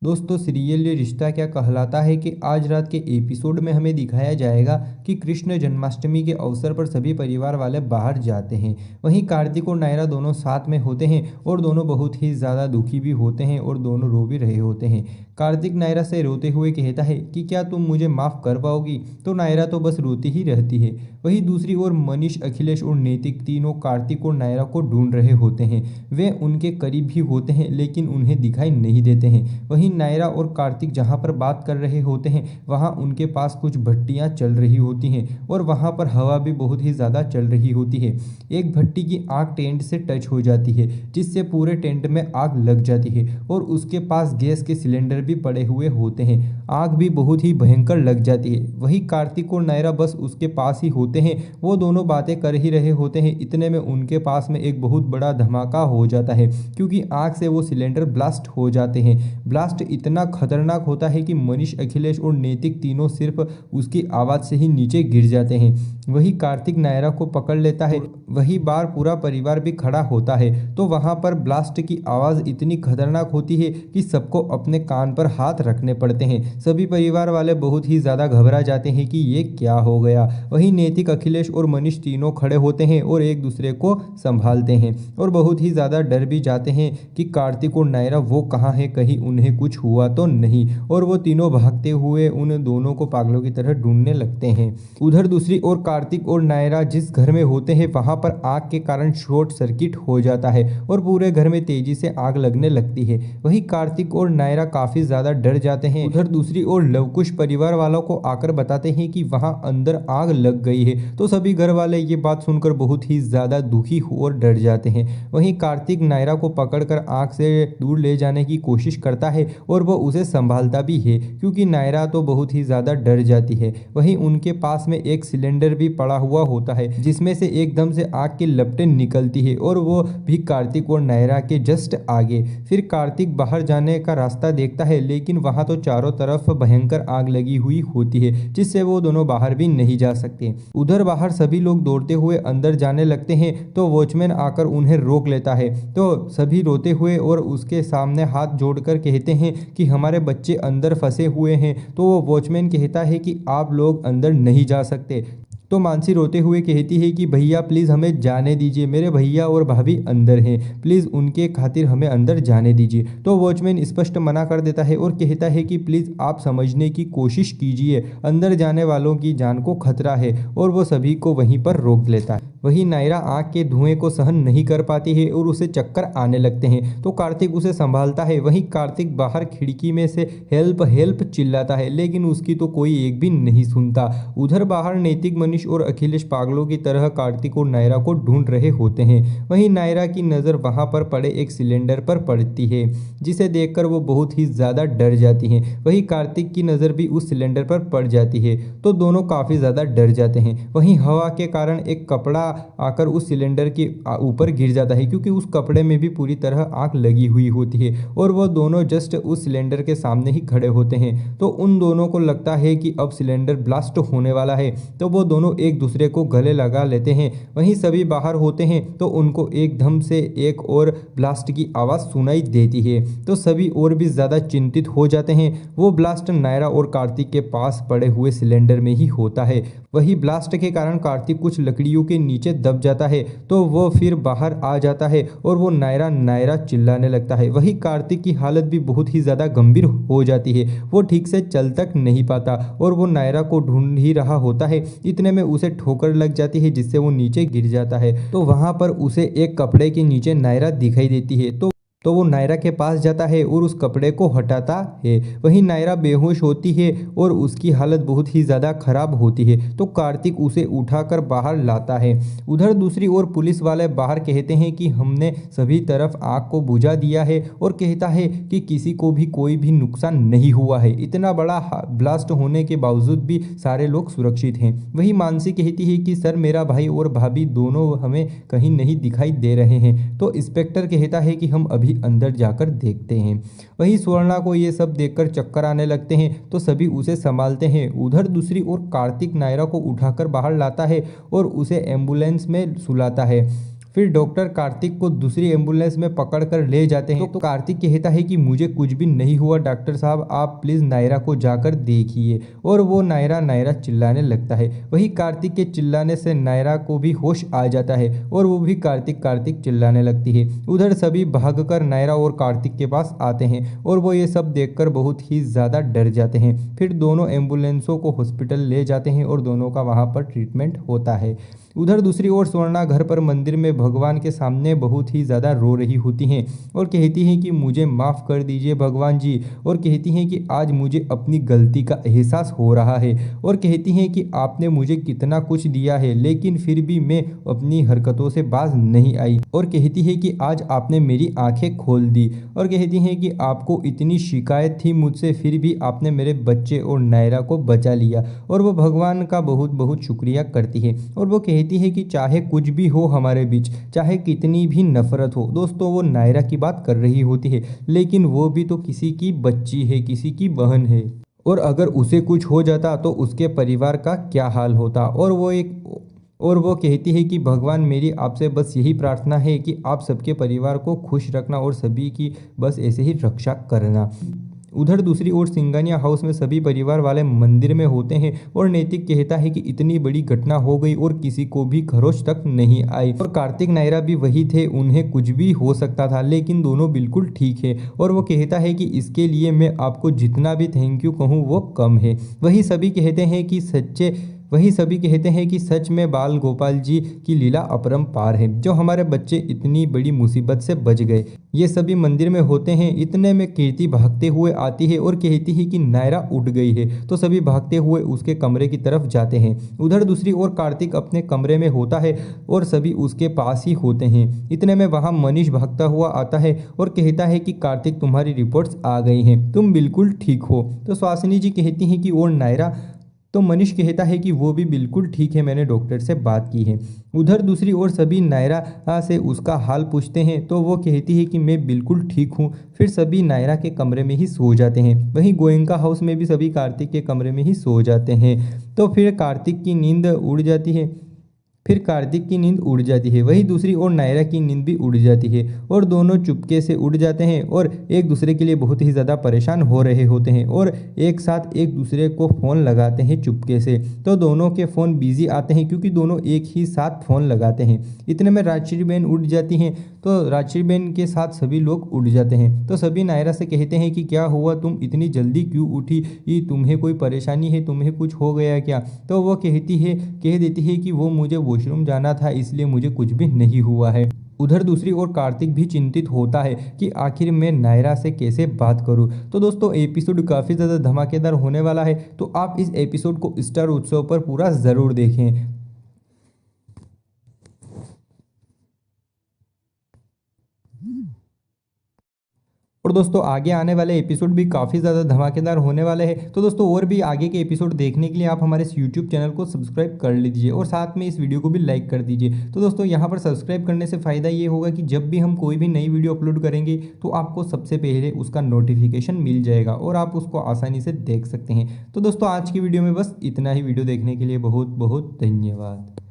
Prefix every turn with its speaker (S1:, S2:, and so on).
S1: दोस्तों सीरियल ये रिश्ता क्या कहलाता है कि आज रात के एपिसोड में हमें दिखाया जाएगा कि कृष्ण जन्माष्टमी के अवसर पर सभी परिवार वाले बाहर जाते हैं। वहीं कार्तिक और नायरा दोनों साथ में होते हैं और दोनों बहुत ही ज़्यादा दुखी भी होते हैं और दोनों रो भी रहे होते हैं। कार्तिक नायरा से रोते हुए कहता है कि क्या तुम मुझे माफ़ कर पाओगी, तो नायरा तो बस रोती ही रहती है। वहीं दूसरी ओर मनीष, अखिलेश और नैतिक तीनों कार्तिक और नायरा को ढूंढ रहे होते हैं। वे उनके करीब भी होते हैं लेकिन उन्हें दिखाई नहीं देते हैं। वहीं नायरा और कार्तिक जहां पर बात कर रहे होते हैं वहां उनके पास कुछ भट्टियां चल रही होती हैं और वहां पर हवा भी बहुत ही ज़्यादा चल रही होती है। एक भट्टी की आग टेंट से टच हो जाती है जिससे पूरे टेंट में आग लग जाती है और उसके पास गैस के सिलेंडर भी पड़े हुए होते हैं। आग भी बहुत ही भयंकर लग जाती है। वही कार्तिक और नायरा बस उसके पास ही होते हैं। वो दोनों बातें कर ही रहे होते हैं, इतने में उनके पास में एक बहुत बड़ा धमाका हो जाता है क्योंकि आग से वो सिलेंडर ब्लास्ट हो जाते हैं। ब्लास्ट इतना खतरनाक होता है कि मनीष, अखिलेश और नैतिक तीनों सिर्फ उसकी आवाज़ से ही नीचे गिर जाते हैं। वही कार्तिक नायरा को पकड़ लेता है। वही बार पूरा परिवार भी खड़ा होता है तो वहां पर ब्लास्ट की आवाज़ इतनी खतरनाक होती है कि सबको अपने कान पर हाथ रखने पड़ते हैं। सभी परिवार वाले बहुत ही ज़्यादा घबरा जाते हैं कि ये क्या हो गया। वही नैतिक, अखिलेश और मनीष तीनों खड़े होते हैं और एक दूसरे को संभालते हैं और बहुत ही ज़्यादा डर भी जाते हैं कि कार्तिक और नायरा वो कहाँ है, कहीं उन्हें कुछ हुआ तो नहीं। और वो तीनों भागते हुए उन दोनों को पागलों की तरह ढूंढने लगते हैं। उधर दूसरी ओर कार्तिक और नायरा जिस घर में होते हैं वहां पर आग के कारण शॉर्ट सर्किट हो जाता है और पूरे घर में तेजी से आग लगने लगती है। वही कार्तिक और नायरा काफी ज्यादा डर जाते हैं। उधर दूसरी ओर लवकुश परिवार वालों को आकर बताते हैं कि वहां अंदर आग लग गई है तो सभी घर वाले ये बात सुनकर बहुत ही ज्यादा दुखी और डर जाते हैं। वहीं कार्तिक नायरा को पकड़कर आग से दूर ले जाने की कोशिश करता है और वो उसे संभालता भी है क्योंकि नायरा तो बहुत ही ज्यादा डर जाती है। वहीं उनके पास में एक सिलेंडर भी पड़ा हुआ होता है जिसमें से एकदम से आग की लपटें निकलती है और वो भी कार्तिक और नायरा के जस्ट आगे। फिर कार्तिक बाहर जाने का रास्ता देखता है लेकिन वहां तो चारों तरफ भयंकर आग लगी हुई होती है जिससे वो दोनों बाहर भी नहीं जा सकते। उधर बाहर सभी लोग दौड़ते हुए अंदर जाने लगते हैं तो वॉचमैन आकर उन्हें रोक लेता है तो सभी रोते हुए और उसके सामने हाथ जोड़कर कहते हैं कि हमारे बच्चे अंदर फंसे हुए हैं। तो वो वॉचमैन कहता है कि आप लोग अंदर नहीं जा सकते। तो मानसी रोते हुए कहती है कि भैया प्लीज़ हमें जाने दीजिए, मेरे भैया और भाभी अंदर हैं, प्लीज़ उनके खातिर हमें अंदर जाने दीजिए। तो वॉचमैन स्पष्ट मना कर देता है और कहता है कि प्लीज़ आप समझने की कोशिश कीजिए, अंदर जाने वालों की जान को खतरा है और वो सभी को वहीं पर रोक लेता है। वही नायरा आग के धुएं को सहन नहीं कर पाती है और उसे चक्कर आने लगते हैं तो कार्तिक उसे संभालता है। वहीं कार्तिक बाहर खिड़की में से हेल्प हेल्प चिल्लाता है लेकिन उसकी तो कोई एक भी नहीं सुनता। उधर बाहर नैतिक, मनीष और अखिलेश पागलों की तरह कार्तिक और नायरा को ढूंढ रहे होते हैं। वहीं नायरा की नज़र वहां पर पड़े एक सिलेंडर पर पड़ती है जिसे देखकर वो बहुत ही ज़्यादा डर जाती हैं। वहीं कार्तिक की नज़र भी उस सिलेंडर पर पड़ जाती है तो दोनों काफ़ी ज़्यादा डर जाते हैं। वहीं हवा के कारण एक कपड़ा आकर उस सिलेंडर के ऊपर गिर जाता है क्योंकि उस कपड़े में भी पूरी तरह आग लगी हुई होती है और वो दोनों जस्ट उस सिलेंडर के सामने ही खड़े होते हैं। तो उन दोनों को लगता है कि अब सिलेंडर ब्लास्ट होने वाला है तो वो दोनों एक दूसरे को गले लगा लेते हैं। वहीं सभी बाहर होते हैं तो उनको एकदम से एक और ब्लास्ट की आवाज़ सुनाई देती है तो सभी और भी ज़्यादा चिंतित हो जाते हैं। वो ब्लास्ट नायरा और कार्तिक के पास पड़े हुए सिलेंडर में ही होता है। वही ब्लास्ट के कारण कार्तिक कुछ लकड़ियों के नीचे दब जाता है तो वो फिर बाहर आ जाता है और वो नायरा नायरा चिल्लाने लगता है। वही कार्तिक की हालत भी बहुत ही ज़्यादा गंभीर हो जाती है, वो ठीक से चल तक नहीं पाता और वो नायरा को ढूंढ ही रहा होता है। इतने में उसे ठोकर लग जाती है जिससे वो नीचे गिर जाता है तो वहां पर उसे एक कपड़े के नीचे नायरा दिखाई देती है तो वो नायरा के पास जाता है और उस कपड़े को हटाता है। वहीं नायरा बेहोश होती है और उसकी हालत बहुत ही ज़्यादा खराब होती है तो कार्तिक उसे उठाकर बाहर लाता है। उधर दूसरी ओर पुलिस वाले बाहर कहते हैं कि हमने सभी तरफ आग को बुझा दिया है और कहता है कि किसी को भी कोई भी नुकसान नहीं हुआ है, इतना बड़ा ब्लास्ट होने के बावजूद भी सारे लोग सुरक्षित हैं। वही मानसी कहती है कि सर मेरा भाई और भाभी दोनों हमें कहीं नहीं दिखाई दे रहे हैं। तो इंस्पेक्टर कहता है कि हम अभी अंदर जाकर देखते हैं। वही स्वर्णा को ये सब देखकर चक्कर आने लगते हैं तो सभी उसे संभालते हैं। उधर दूसरी ओर कार्तिक नायरा को उठाकर बाहर लाता है और उसे एम्बुलेंस में सुलाता है। फिर डॉक्टर कार्तिक को दूसरी एम्बुलेंस में पकड़कर ले जाते हैं। तो कार्तिक कहता है कि मुझे कुछ भी नहीं हुआ डॉक्टर साहब, आप प्लीज नायरा को जाकर देखिए। और वो नायरा नायरा चिल्लाने लगता है। वही कार्तिक के चिल्लाने से नायरा को भी होश आ जाता है और वो भी कार्तिक कार्तिक चिल्लाने लगती है। उधर सभी भागकर नायरा और कार्तिक के पास आते हैं और वो ये सब देखकर बहुत ही ज्यादा डर जाते हैं। फिर दोनों एम्बुलेंसों को हॉस्पिटल ले जाते हैं और दोनों का वहां पर ट्रीटमेंट होता है। उधर दूसरी ओर स्वर्णा घर पर मंदिर में भगवान के सामने बहुत ही ज़्यादा रो रही होती हैं और कहती हैं कि मुझे माफ़ कर दीजिए भगवान जी। और कहती हैं कि आज मुझे अपनी गलती का एहसास हो रहा है और कहती हैं कि आपने मुझे कितना कुछ दिया है लेकिन फिर भी मैं अपनी हरकतों से बाज नहीं आई। और कहती है कि आज आपने मेरी आंखें खोल दी। और कहती हैं कि आपको इतनी शिकायत थी मुझसे फिर भी आपने मेरे बच्चे और नायरा को बचा लिया। और वो भगवान का बहुत बहुत शुक्रिया करती है और वो कहती है कि चाहे कुछ भी हो हमारे बीच, चाहे कितनी भी नफरत हो। दोस्तों वो नायरा की बात कर रही होती है, लेकिन वो भी तो किसी की बच्ची है, किसी की बहन है। और अगर उसे कुछ हो जाता तो उसके परिवार का क्या हाल होता। और वो कहती है कि भगवान मेरी आपसे बस यही प्रार्थना है कि आप सबके परिवार को खुश रखना और सभी की बस ऐसे ही रक्षा करना। उधर दूसरी ओर सिंगानिया हाउस में सभी परिवार वाले मंदिर में होते हैं और नैतिक कहता है कि इतनी बड़ी घटना हो गई और किसी को भी खरोच तक नहीं आई। और कार्तिक नायरा भी वही थे, उन्हें कुछ भी हो सकता था लेकिन दोनों बिल्कुल ठीक है। और वो कहता है कि इसके लिए मैं आपको जितना भी थैंक यू कहूँ वो कम है। वही सभी कहते हैं कि सच में बाल गोपाल जी की लीला अपरंपार है, जो हमारे बच्चे इतनी बड़ी मुसीबत से बच गए। ये सभी मंदिर में होते हैं, इतने में कीर्ति भागते हुए आती है और कहती है कि नायरा उठ गई है। तो सभी भागते हुए उसके कमरे की तरफ जाते हैं। उधर दूसरी ओर कार्तिक अपने कमरे में होता है और सभी उसके पास ही होते हैं। इतने में वहां मनीष भागता हुआ आता है और कहता है कि कार्तिक तुम्हारी रिपोर्ट्स आ गई हैं, तुम बिल्कुल ठीक हो। तो सुहासिनी जी कहती हैं कि और नायरा। तो मनीष कहता है कि वो भी बिल्कुल ठीक है, मैंने डॉक्टर से बात की है। उधर दूसरी ओर सभी नायरा से उसका हाल पूछते हैं तो वो कहती है कि मैं बिल्कुल ठीक हूँ। फिर सभी नायरा के कमरे में ही सो जाते हैं। वहीं गोयंका हाउस में भी सभी कार्तिक के कमरे में ही सो जाते हैं। तो फिर कार्तिक की नींद उड़ जाती है। वही दूसरी ओर नायरा की नींद भी उड़ जाती है और दोनों चुपके से उड़ जाते हैं और एक दूसरे के लिए बहुत ही ज़्यादा परेशान हो रहे होते हैं और एक साथ एक दूसरे को फ़ोन लगाते हैं चुपके से। तो दोनों के फ़ोन बिजी आते हैं क्योंकि दोनों एक ही साथ फ़ोन लगाते हैं। इतने में राजश्री बेन उठ जाती हैं तो राजश्री बेन के साथ सभी लोग उठ जाते हैं। तो सभी नायरा से कहते हैं कि क्या हुआ, तुम इतनी जल्दी क्यों उठी, ये तुम्हें कोई परेशानी है, तुम्हें कुछ हो गया क्या। तो वो कह देती है कि वो मुझे वॉशरूम जाना था इसलिए मुझे कुछ भी नहीं हुआ है। उधर दूसरी ओर कार्तिक भी चिंतित होता है कि आखिर मैं नायरा से कैसे बात करूं। तो दोस्तों एपिसोड काफ़ी ज़्यादा धमाकेदार होने वाला है, तो आप इस एपिसोड को स्टार उत्सव पर पूरा ज़रूर देखें। और दोस्तों आगे आने वाले एपिसोड भी काफ़ी ज़्यादा धमाकेदार होने वाले हैं। तो दोस्तों और भी आगे के एपिसोड देखने के लिए आप हमारे इस यूट्यूब चैनल को सब्सक्राइब कर लीजिए और साथ में इस वीडियो को भी लाइक कर दीजिए। तो दोस्तों यहाँ पर सब्सक्राइब करने से फ़ायदा ये होगा कि जब भी हम कोई भी नई वीडियो अपलोड करेंगे तो आपको सबसे पहले उसका नोटिफिकेशन मिल जाएगा और आप उसको आसानी से देख सकते हैं। तो दोस्तों आज की वीडियो में बस इतना ही। वीडियो देखने के लिए बहुत बहुत धन्यवाद।